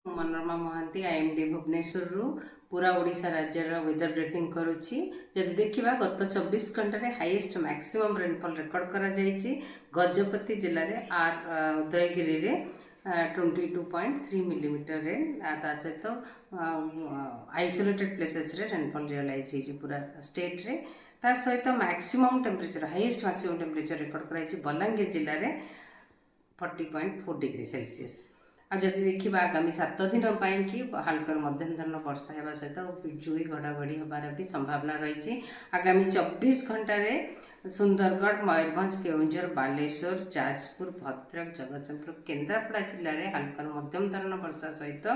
Manorama Mahanti IMD Bhubaneswar पूरा ओडिशा राज्यर weather briefing करुच्ची जदि देखा गत 24 घंटे हाईएस्ट मैक्सिमम रेनफॉल रिकॉर्ड करा जायछि गजपति जिले में आर उदयगिरी रे 22.3 मिलीमीटर रेन ता सहित आइसोलेटेड प्लेसेस रे रेनफॉल रियलाइज होइछि पूरा स्टेट रे ता सहित maximum temperature highest maximum temperature record कराइछि बलांगीर जिले में 40.4 डिग्री सेल्सियस। जदि देखा आगामी 7 दिन कि हल्का मध्यम धरण वर्षा होगा सहित बिजुली घड़घड़ी हबार भी संभावना रही। आगामी 24 घंटे सुंदरगढ़ मयूरभंज केउंझर बालेश्वर जाजपुर भद्रक जगतसिंहपुर केन्द्रापड़ा जिले में हल्का मध्यम धरण वर्षा सहित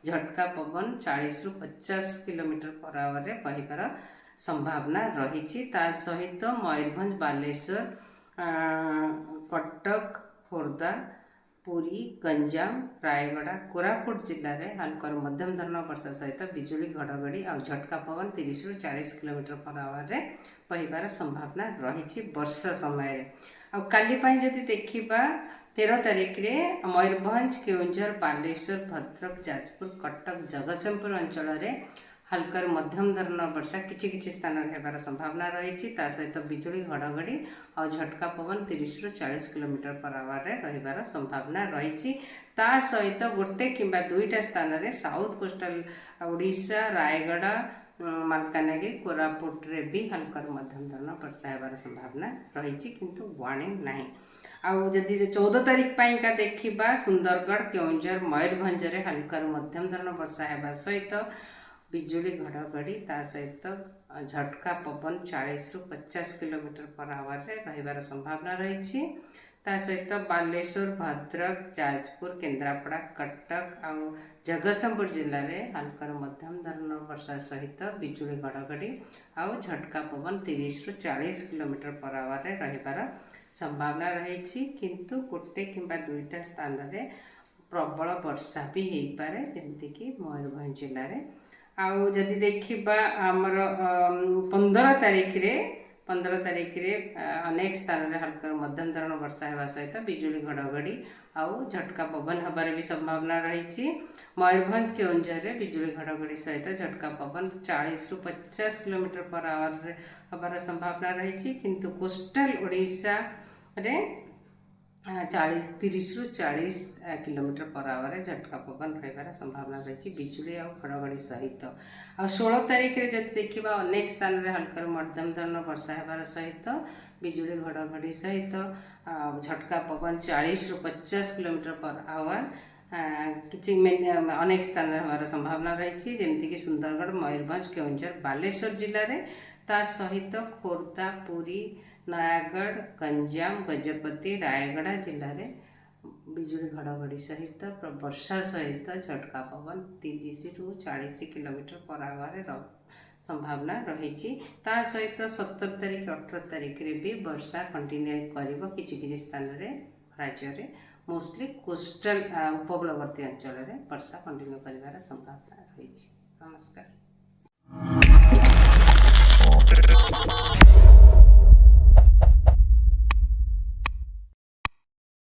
झटका पवन 40 ରୁ 50 किलोमीटर पर आवर बहिबार संभावना रही। सहित मयूरभंज बालेश्वर कटक खोर्धा पुरी गंजाम रायगड़ा कोरापुट जिले में हल्का मध्यम धरण वर्षा सहित बिजुली घड़घड़ी और झटका पवन 30 ରୁ 40 किलोमीटर पर आवर बहिबार संभावना रही वर्षा समय। काली जदि देखा 13 तारिख में मयूरभंज केउंझर बालेश्वर भद्रक जाजपुर कटक जगतसिंहपुर अंचल हल्का मध्यम धरण वर्षा किछि स्थान होबार संभावना रही। सहित बिजुली घड़घड़ी और झटका पवन 30 ରୁ 40 किलोमीटर पर आवर रहिबार संभावना रही। सहित गोटे किंबा दुईटा स्थान रे साउथ कोस्टल ओडिशा रायगड़ा मालकानगिरी कोरापुट रे भी हल्का मध्यम धरण वर्षा होबार संभावना रही किंतु वार्निंग नहीं। आउ जदि 14 तारिख का देखा सुंदरगढ़ केउंझर मयूरभंज रे हल्का मध्यम धरण वर्षा होगा सहित बिजुली घड़घड़ी ता सहित झटका पवन 40 ରୁ 50 किलोमीटर पर आवर रहिबार संभावना रही। सहित बालेश्वर भद्रक जाजपुर केन्द्रापड़ा कटक और जगतसिंहपुर जिले में हल्का मध्यम धरण वर्षा सहित बिजुली घड़घड़ी और झटका पवन 30 ରୁ 40 किलोमीटर पर आवर रहिबार संभावना रही किंतु गोटे किंबा दुईटा स्थान रे प्रबल वर्षा भी हो पारे जमीक मयूरभंज जिले में। आउ जदि देखा आमर 15 तारिख रे अनेक स्थान रे हल्का मध्यम धरण वर्षा होगा सहित बिजुली घड़घड़ी आउ झटका पवन हबार भी संभावना रही। मयूरभंज केउंझर रे बिजुली घड़घड़ी सहित झटका पवन 40 ରୁ 50 किलोमीटर पर आवर हबार संभावना रही किंतु कोस्टल ओडिशा रे 30 ରୁ 40 किलोमीटर पर आवर झटका पवन रहिबार संभावना रही बिजुली और घड़घड़ी सहित। आ 16 तारिख रे जदि देखा अनेक स्थान रे हल्का मध्यम धरण वर्षा होबार सहित बिजुली घड़घड़ी सहित झटका पवन 40 ରୁ 50 किलोमीटर पर आवर किछि अनेक स्थान होबार संभावना रही जमीक सुंदरगढ़ मयूरभंज केउंझर बालेश्वर जिले में ता सहित खोर्धा पुरी नयागढ़ गंजाम गजपति रायगड़ा जिले में बिजुली घड़घड़ी सहित वर्षा सहित झटका पवन 30 ରୁ 40 किलोमीटर पर आवर संभावना रही। सहित 17 तारिख 18 तारिख रे भी वर्षा कंटिन्यू कर किछि स्थान रे राज्य रे मोस्टली कोस्टल उपकूलवर्ती अंचल रे वर्षा कंटिन्यू कर संभावना रही। नमस्कार।